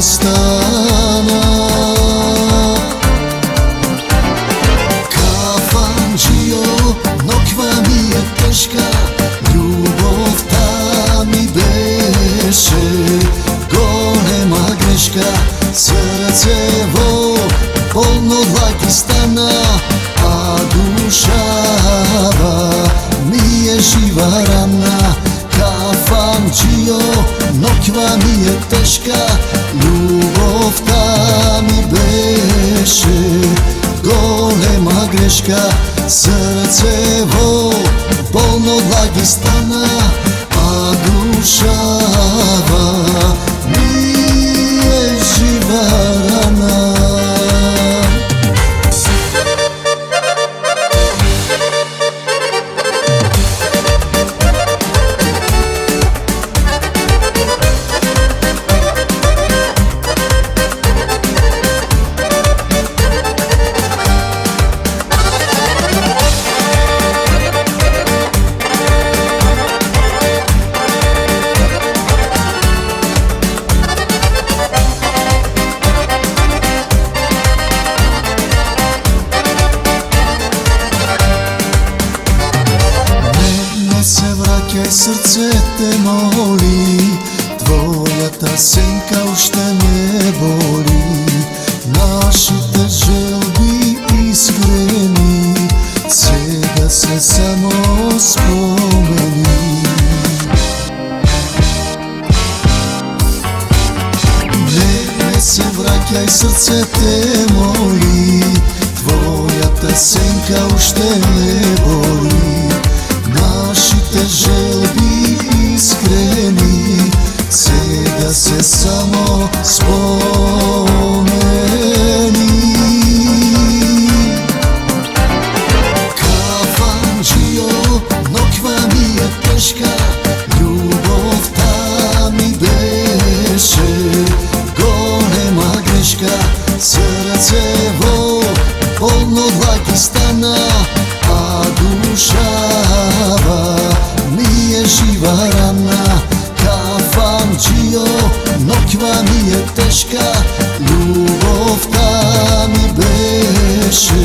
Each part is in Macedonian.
остана. Кафанџио, ноква ми е тешка, љубовта ми беше голема грешка. Срцево полно длаки стана, а душава ми е жива рана. Кафанџио, ноква ми е тешка, љубовта ми беше голема грешка. Срцево полно длаки стана, а душава ми е жива рана. Враќај, срце те моли, твојата сенка уште не боли. Нашите желби искрени, сега се само спомени. Не се враќај, срце те моли, твојата сенка уште не боли. Нашите желби искрени, сега се само спомени. Кафанџио, ноква ми е тешка, љубовта ми беше голема грешка. Срцево полно длаки стана, а душава ми е жива рана. Кафанџио, ноква ми е тешка, љубовта ми беше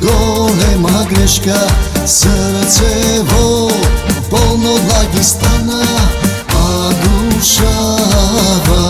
голема грешка. Срцево полно длаки стана, а душава